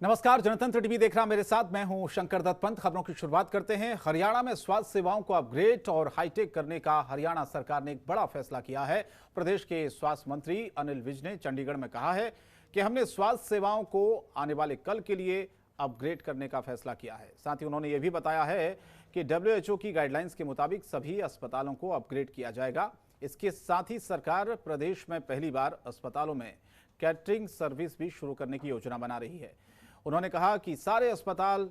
नमस्कार, जनतंत्र टीवी देख रहा मेरे साथ मैं हूं शंकर दत्त पंत। खबरों की शुरुआत करते हैं। हरियाणा में स्वास्थ्य सेवाओं को अपग्रेड और हाईटेक करने का हरियाणा सरकार ने एक बड़ा फैसला किया है। प्रदेश के स्वास्थ्य मंत्री अनिल विज ने चंडीगढ़ में कहा है कि हमने स्वास्थ्य सेवाओं को आने वाले कल के लिए अपग्रेड करने का फैसला किया है। साथ ही उन्होंने ये भी बताया है कि WHO की गाइडलाइंस के मुताबिक सभी अस्पतालों को अपग्रेड किया जाएगा। इसके साथ ही सरकार प्रदेश में पहली बार अस्पतालों में कैटरिंग सर्विस भी शुरू करने की योजना बना रही है। उन्होंने कहा कि सारे अस्पताल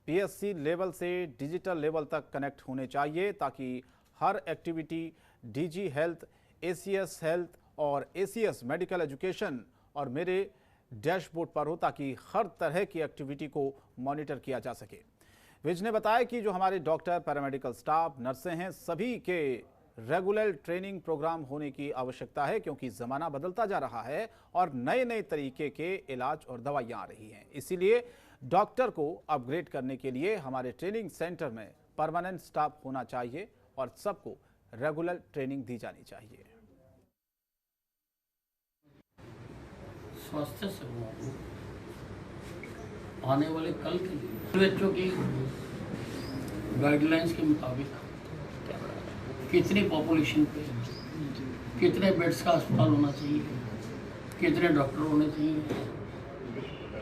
PSC लेवल से डिजिटल लेवल तक कनेक्ट होने चाहिए ताकि हर activity DG health, ACS health और ACS मेडिकल एजुकेशन और मेरे डैशबोर्ड पर हो, ताकि हर तरह की एक्टिविटी को मॉनिटर किया जा सके। विज ने बताया कि जो हमारे डॉक्टर, पैरामेडिकल स्टाफ, नर्सें हैं, सभी के रेगुलर ट्रेनिंग प्रोग्राम होने की आवश्यकता है, क्योंकि ज़माना बदलता जा रहा है और नए नए तरीके के इलाज और दवाइयाँ आ रही हैं। इसीलिए डॉक्टर को अपग्रेड करने के लिए हमारे ट्रेनिंग सेंटर में परमानेंट स्टाफ होना चाहिए और सबको रेगुलर ट्रेनिंग दी जानी चाहिए। स्वास्थ्य सेवाओं को आने वाले कल के लिए WHO की गाइडलाइंस के मुताबिक कितनी पॉपुलेशन पे कितने बेड्स का अस्पताल होना चाहिए, कितने डॉक्टर होने चाहिए,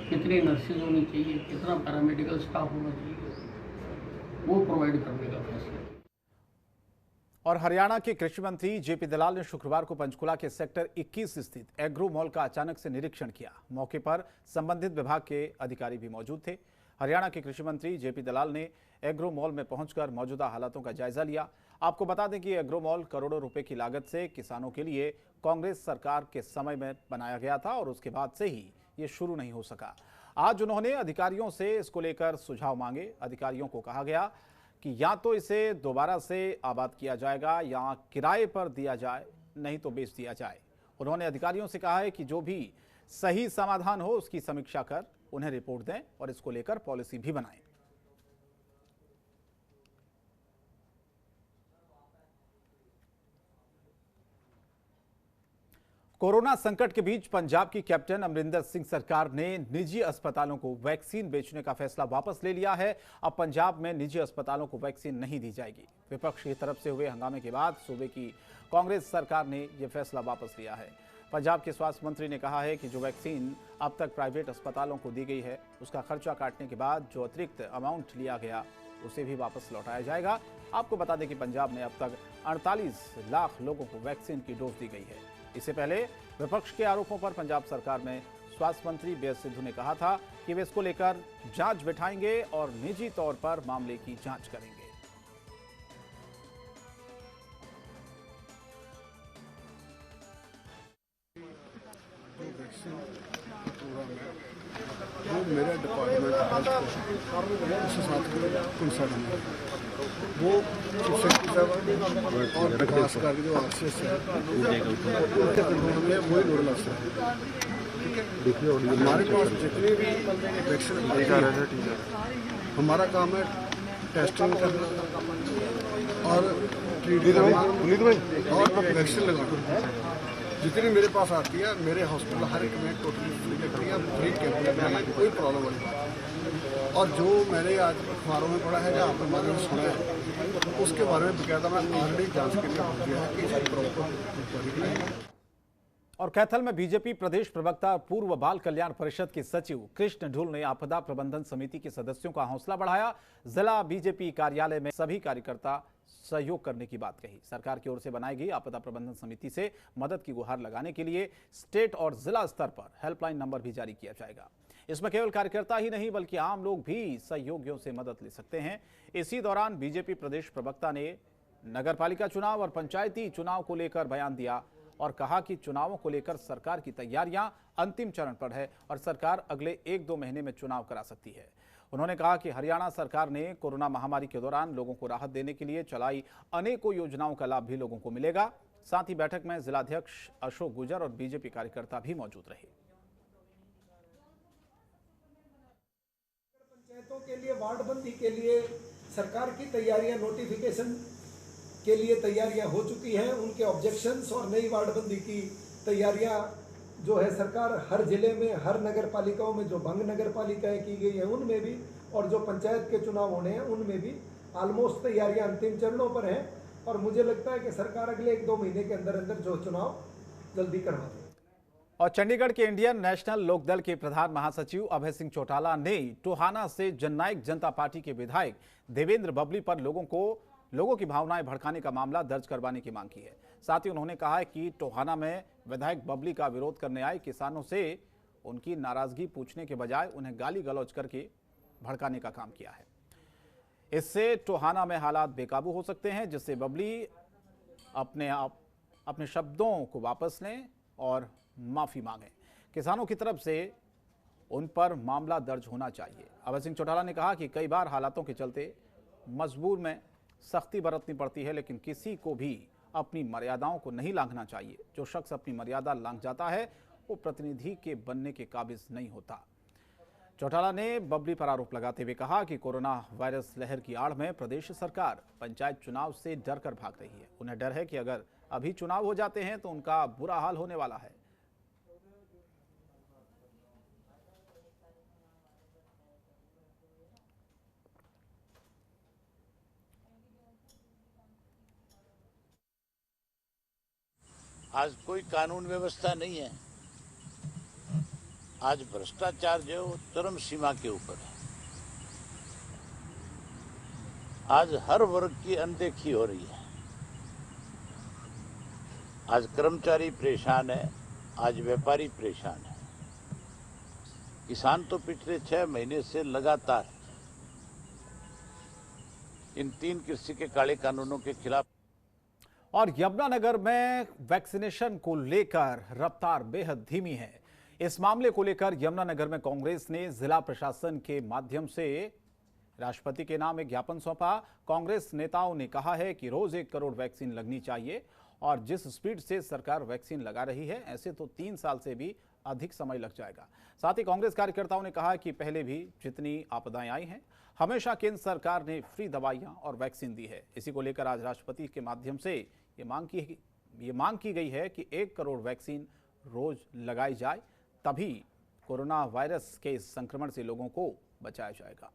कितनी नर्सेज होनी चाहिए, कितना पैरामेडिकल स्टाफ होना चाहिए, वो प्रोवाइड करने का फैसला। और हरियाणा के कृषि मंत्री JP दलाल ने शुक्रवार को पंचकुला के सेक्टर 21 स्थित एग्रो मॉल का अचानक से निरीक्षण किया। मौके पर संबंधित विभाग के अधिकारी भी मौजूद थे। हरियाणा के कृषि मंत्री JP दलाल ने एग्रो मॉल में पहुंचकर मौजूदा हालातों का जायजा लिया। आपको बता दें कि एग्रो मॉल करोड़ों रुपए की लागत से किसानों के लिए कांग्रेस सरकार के समय में बनाया गया था और उसके बाद से ही ये शुरू नहीं हो सका। आज उन्होंने अधिकारियों से इसको लेकर सुझाव मांगे। अधिकारियों को कहा गया कि या तो इसे दोबारा से आबाद किया जाएगा या किराए पर दिया जाए, नहीं तो बेच दिया जाए। उन्होंने अधिकारियों से कहा है कि जो भी सही समाधान हो उसकी समीक्षा कर उन्हें रिपोर्ट दें और इसको लेकर पॉलिसी भी बनाएं। कोरोना संकट के बीच पंजाब की कैप्टन अमरिंदर सिंह सरकार ने निजी अस्पतालों को वैक्सीन बेचने का फैसला वापस ले लिया है। अब पंजाब में निजी अस्पतालों को वैक्सीन नहीं दी जाएगी। विपक्ष की तरफ से हुए हंगामे के बाद सूबे की कांग्रेस सरकार ने यह फैसला वापस लिया है। पंजाब के स्वास्थ्य मंत्री ने कहा है कि जो वैक्सीन अब तक प्राइवेट अस्पतालों को दी गई है, उसका खर्चा काटने के बाद जो अतिरिक्त अमाउंट लिया गया उसे भी वापस लौटाया जाएगा। आपको बता दें कि पंजाब में अब तक 48 लाख लोगों को वैक्सीन की डोज दी गई है। इससे पहले विपक्ष के आरोपों पर पंजाब सरकार में स्वास्थ्य मंत्री BS सिद्धू ने कहा था कि वे इसको लेकर जांच बिठाएंगे और निजी तौर पर मामले की जांच करेंगे। वो मेरा डिपार्टमेंट उसके साथ कंसर्न है, वो और विकास का जो RCS है उनके कंट्रोल में वही नोडल अफसर है। ठीक है, हमारे पास जितनी भी वैक्सीन है, हमारा काम है टेस्टिंग करना और ट्रीट करना और वैक्सीन लगाना। जितनी मेरे पास आती है, मेरे हॉस्पिटल हर एक में टोटली फ्री लगती है, फ्री कैंप में कोई प्रॉब्लम नहीं। और जो मैंने आज अखबारों में पढ़ा है, जहाँ पर मैंने सुना है, उसके बारे में बकायदा मैं ऑलरेडी जांच के लिए हो गया है कि इसकी प्रॉपर। और कैथल में बीजेपी प्रदेश प्रवक्ता पूर्व बाल कल्याण परिषद के सचिव कृष्ण ढुल ने आपदा प्रबंधन समिति के सदस्यों का हौसला बढ़ाया। जिला बीजेपी कार्यालय में सभी कार्यकर्ता सहयोग करने की बात कही। सरकार की ओर से बनाई गई आपदा प्रबंधन समिति से मदद की गुहार लगाने के लिए स्टेट और जिला स्तर पर हेल्पलाइन नंबर भी जारी किया जाएगा। इसमें केवल कार्यकर्ता ही नहीं बल्कि आम लोग भी सहयोगियों से मदद ले सकते हैं। इसी दौरान बीजेपी प्रदेश प्रवक्ता ने नगरपालिका चुनाव और पंचायती चुनाव को लेकर बयान दिया और कहा कि चुनावों को लेकर सरकार की तैयारियां अंतिम चरण पर है और सरकार अगले 1-2 महीने में चुनाव करा सकती है। उन्होंने कहा कि हरियाणा सरकार ने कोरोना महामारी के दौरान लोगों को राहत देने के लिए चलाई अनेकों योजनाओं का लाभ भी लोगों को मिलेगा। साथ ही बैठक में जिलाध्यक्ष अशोक गुजर और बीजेपी कार्यकर्ता भी मौजूद रहे। पंचायतों के लिए वार्डबंदी के लिए सरकार की तैयारियां, नोटिफिकेशन के लिए तैयारियां हो चुकी हैं। उनके ऑब्जेक्शंस और नई वार्डबंदी की तैयारियां जो है सरकार हर जिले में, हर नगर पालिकाओं में, जो भंग नगर पालिकाएँ की गई है उनमें भी, और जो पंचायत के चुनाव होने हैं उनमें भी ऑलमोस्ट तैयारियां अंतिम चरणों पर हैं। और मुझे लगता है कि सरकार अगले 1-2 महीने के अंदर अंदर जो चुनाव जल्दी करवा देगी। और चंडीगढ़ के इंडियन नेशनल लोकदल के प्रधान महासचिव अभय सिंह चौटाला ने टोहाना से जननायक जनता पार्टी के विधायक देवेंद्र बबली पर लोगों की भावनाएं भड़काने का मामला दर्ज करवाने की मांग की है। साथ ही उन्होंने कहा है कि टोहाना में विधायक बबली का विरोध करने आए किसानों से उनकी नाराजगी पूछने के बजाय उन्हें गाली गलौज करके भड़काने का काम किया है। इससे टोहाना में हालात बेकाबू हो सकते हैं, जिससे बबली अपने शब्दों को वापस लें और माफी मांगे। किसानों की तरफ से उन पर मामला दर्ज होना चाहिए। अभय सिंह चौटाला ने कहा कि कई बार हालातों के चलते मजबूर में सख्ती बरतनी पड़ती है, लेकिन किसी को भी अपनी मर्यादाओं को नहीं लांघना चाहिए। जो शख्स अपनी मर्यादा लांघ जाता है वो प्रतिनिधि के बनने के काबिज नहीं होता। चौटाला ने बबली पर आरोप लगाते हुए कहा कि कोरोना वायरस लहर की आड़ में प्रदेश सरकार पंचायत चुनाव से डर कर भाग रही है। उन्हें डर है कि अगर अभी चुनाव हो जाते हैं तो उनका बुरा हाल होने वाला है। आज कोई कानून व्यवस्था नहीं है। आज भ्रष्टाचार जो चरम सीमा के ऊपर है। आज हर वर्ग की अनदेखी हो रही है। आज कर्मचारी परेशान है, आज व्यापारी परेशान है। किसान तो पिछले 6 महीने से लगातार इन 3 कृषि के काले कानूनों के खिलाफ। और यमुनानगर में वैक्सीनेशन को लेकर रफ्तार बेहद धीमी है। इस मामले को लेकर यमुनानगर में कांग्रेस ने जिला प्रशासन के माध्यम से राष्ट्रपति के नाम एक ज्ञापन सौंपा। कांग्रेस नेताओं ने कहा है कि रोज 1 करोड़ वैक्सीन लगनी चाहिए और जिस स्पीड से सरकार वैक्सीन लगा रही है ऐसे तो 3 साल से भी अधिक समय लग जाएगा। साथ ही कांग्रेस कार्यकर्ताओं ने कहा कि पहले भी जितनी आपदाएं आई हैं हमेशा केंद्र सरकार ने फ्री दवाइयां और वैक्सीन दी है। इसी को लेकर आज राष्ट्रपति के माध्यम से ये मांग की गई है कि 1 करोड़ वैक्सीन रोज लगाई जाए, तभी कोरोना वायरस के इस संक्रमण से लोगों को बचाया जाएगा।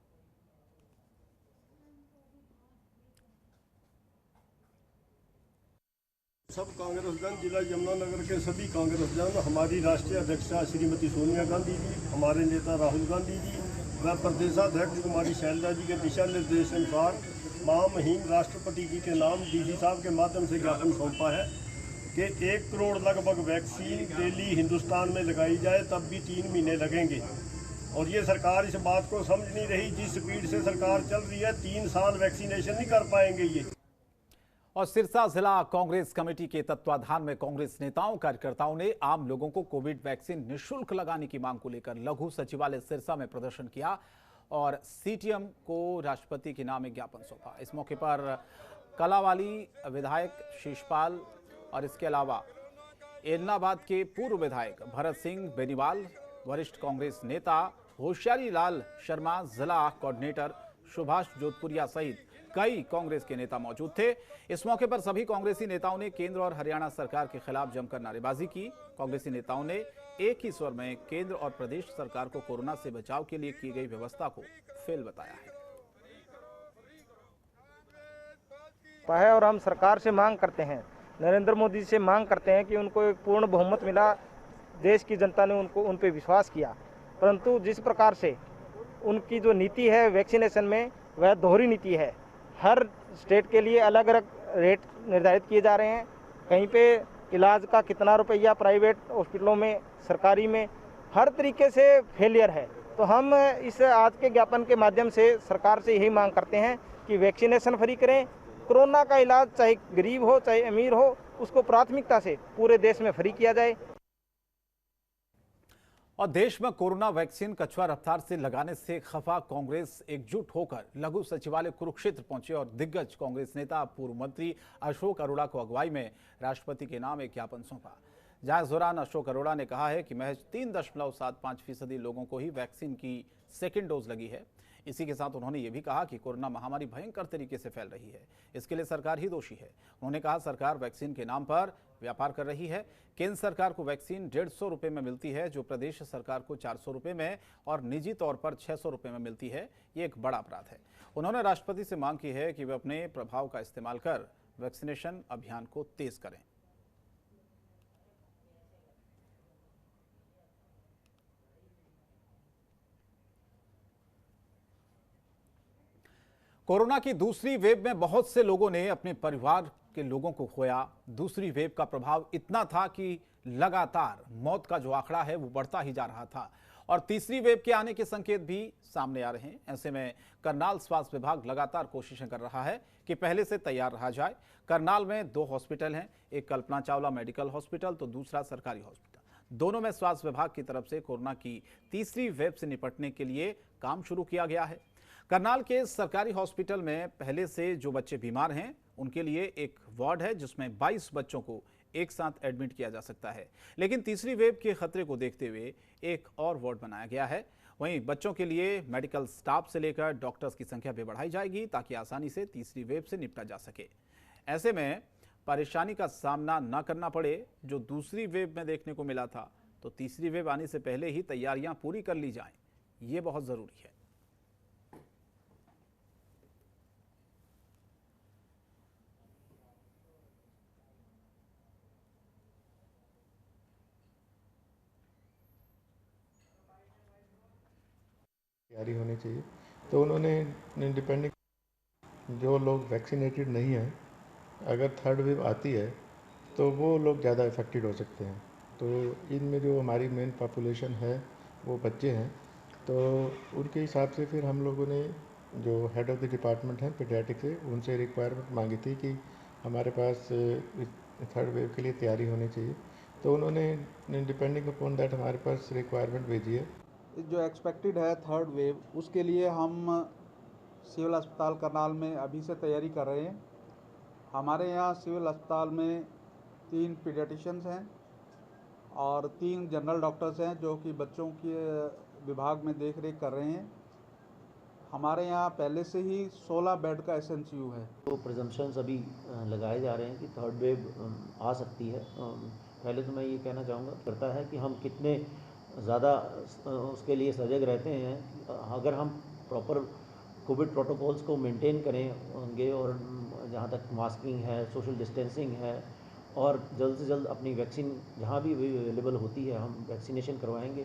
सब कांग्रेसजन, जिला यमुनानगर के सभी कांग्रेसजन, हमारी राष्ट्रीय अध्यक्षा श्रीमती सोनिया गांधी जी, हमारे नेता राहुल गांधी जी व प्रदेशाध्यक्ष कुमारी शैलजा जी के दिशा निर्देश अनुसार महामहिम राष्ट्रपति जी के नाम डीसी साहब के माध्यम से ज्ञापन सौंपा है कि 1 करोड़ लगभग वैक्सीन डेली हिंदुस्तान में लगाई जाए, तब भी 3 महीने लगेंगे। और ये सरकार इस बात को समझ नहीं रही। जिस स्पीड से सरकार चल रही है 3 साल वैक्सीनेशन नहीं कर पाएंगे ये। और सिरसा जिला कांग्रेस कमेटी के तत्वाधान में कांग्रेस नेताओं कार्यकर्ताओं ने आम लोगों को कोविड वैक्सीन निःशुल्क लगाने की मांग को लेकर लघु सचिवालय सिरसा में प्रदर्शन किया और सीटीएम को राष्ट्रपति के नाम एक ज्ञापन सौंपा। इस मौके पर कलावाली विधायक शीशपाल और इसके अलावा एलनाबाद के पूर्व विधायक भरत सिंह बेनीवाल, वरिष्ठ कांग्रेस नेता होशियारी लाल शर्मा, जिला कोऑर्डिनेटर सुभाष जोधपुरिया सहित कई कांग्रेस के नेता मौजूद थे। इस मौके पर सभी कांग्रेसी नेताओं ने केंद्र और हरियाणा सरकार के खिलाफ जमकर नारेबाजी की। कांग्रेसी नेताओं ने एक ही स्वर में केंद्र और प्रदेश सरकार को कोरोना से बचाव के लिए की गई व्यवस्था को फेल बताया है। और हम सरकार से मांग करते हैं, नरेंद्र मोदी से मांग करते हैं कि उनको एक पूर्ण बहुमत मिला। देश की जनता ने उन पे विश्वास किया, परंतु जिस प्रकार से उनकी जो नीति है वैक्सीनेशन में, वह दोहरी नीति है। हर स्टेट के लिए अलग अलग रेट निर्धारित किए जा रहे हैं। कहीं पे इलाज का कितना रुपया प्राइवेट हॉस्पिटलों में, सरकारी में, हर तरीके से फेलियर है। तो हम इस आज के ज्ञापन के माध्यम से सरकार से यही मांग करते हैं कि वैक्सीनेशन फ्री करें। कोरोना का इलाज चाहे गरीब हो चाहे अमीर हो, उसको प्राथमिकता से पूरे देश में फ्री किया जाए। और देश में कोरोना वैक्सीन कछुआ रफ्तार से लगाने से खफा कांग्रेस एकजुट होकर लघु सचिवालय कुरुक्षेत्र पहुंचे और दिग्गज कांग्रेस नेता पूर्व मंत्री अशोक अरोड़ा को अगुवाई में राष्ट्रपति के नाम एक ज्ञापन सौंपा। जहां इस दौरान अशोक अरोड़ा ने कहा है कि महज 3.75% लोगों को ही वैक्सीन की सेकेंड डोज लगी है। इसी के साथ उन्होंने ये भी कहा कि कोरोना महामारी भयंकर तरीके से फैल रही है, इसके लिए सरकार ही दोषी है। उन्होंने कहा सरकार वैक्सीन के नाम पर व्यापार कर रही है। केंद्र सरकार को वैक्सीन 150 रुपये में मिलती है, जो प्रदेश सरकार को 400 रुपये में और निजी तौर पर 600 रुपये में मिलती है। ये एक बड़ा अपराध है। उन्होंने राष्ट्रपति से मांग की है कि वे अपने प्रभाव का इस्तेमाल कर वैक्सीनेशन अभियान को तेज करें। कोरोना की दूसरी वेव में बहुत से लोगों ने अपने परिवार के लोगों को खोया। दूसरी वेव का प्रभाव इतना था कि लगातार मौत का जो आंकड़ा है वो बढ़ता ही जा रहा था और तीसरी वेव के आने के संकेत भी सामने आ रहे हैं। ऐसे में करनाल स्वास्थ्य विभाग लगातार कोशिशें कर रहा है कि पहले से तैयार रहा जाए। करनाल में 2 हॉस्पिटल हैं, एक कल्पना चावला मेडिकल हॉस्पिटल तो दूसरा सरकारी हॉस्पिटल। दोनों में स्वास्थ्य विभाग की तरफ से कोरोना की तीसरी वेव से निपटने के लिए काम शुरू किया गया है। करनाल के सरकारी हॉस्पिटल में पहले से जो बच्चे बीमार हैं उनके लिए एक वार्ड है जिसमें 22 बच्चों को एक साथ एडमिट किया जा सकता है, लेकिन तीसरी वेव के खतरे को देखते हुए एक और वार्ड बनाया गया है। वहीं बच्चों के लिए मेडिकल स्टाफ से लेकर डॉक्टर्स की संख्या भी बढ़ाई जाएगी ताकि आसानी से तीसरी वेव से निपटा जा सके। ऐसे में परेशानी का सामना न करना पड़े जो दूसरी वेव में देखने को मिला था, तो तीसरी वेव आने से पहले ही तैयारियां पूरी कर ली जाएं, ये बहुत जरूरी है। तैयारी होनी चाहिए। तो उन्होंने डिपेंडिंग जो लोग वैक्सीनेटेड नहीं हैं, अगर थर्ड वेव आती है तो वो लोग ज़्यादा इफ़ेक्टेड हो सकते हैं। तो इनमें जो हमारी मेन पॉपुलेशन है वो बच्चे हैं, तो उनके हिसाब से फिर हम लोगों ने जो हेड ऑफ़ द डिपार्टमेंट हैं पीडियाट्रिक से, उनसे रिक्वायरमेंट मांगी थी कि हमारे पास थर्ड वेव के लिए तैयारी होनी चाहिए। तो उन्होंने डिपेंडिंग अपॉन दैट हमारे पास रिक्वायरमेंट भेजी है। जो एक्सपेक्टेड है थर्ड वेव, उसके लिए हम सिविल अस्पताल करनाल में अभी से तैयारी कर रहे हैं। हमारे यहाँ सिविल अस्पताल में 3 पीडियाट्रिशियंस हैं और 3 जनरल डॉक्टर्स हैं जो कि बच्चों के विभाग में देख रेख कर रहे हैं। हमारे यहाँ पहले से ही 16 बेड का SNCU है। तो प्रिजम्पशंस अभी लगाए जा रहे हैं कि थर्ड वेव आ सकती है। पहले तो मैं ये कहना चाहूँगा करता है कि हम कितने ज़्यादा उसके लिए सजग रहते हैं। अगर हम प्रॉपर कोविड प्रोटोकॉल्स को मेंटेन करेंगे और जहाँ तक मास्किंग है, सोशल डिस्टेंसिंग है और जल्द से जल्द अपनी वैक्सीन जहाँ भी अवेलेबल होती है हम वैक्सीनेशन करवाएंगे,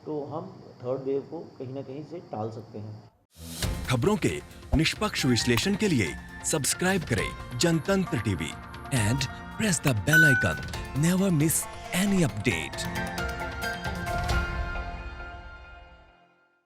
तो हम थर्ड वेव को कहीं ना कहीं से टाल सकते हैं। खबरों के निष्पक्ष विश्लेषण के लिए सब्सक्राइब करें Jantantra TV and press the bell icon. Never miss any update.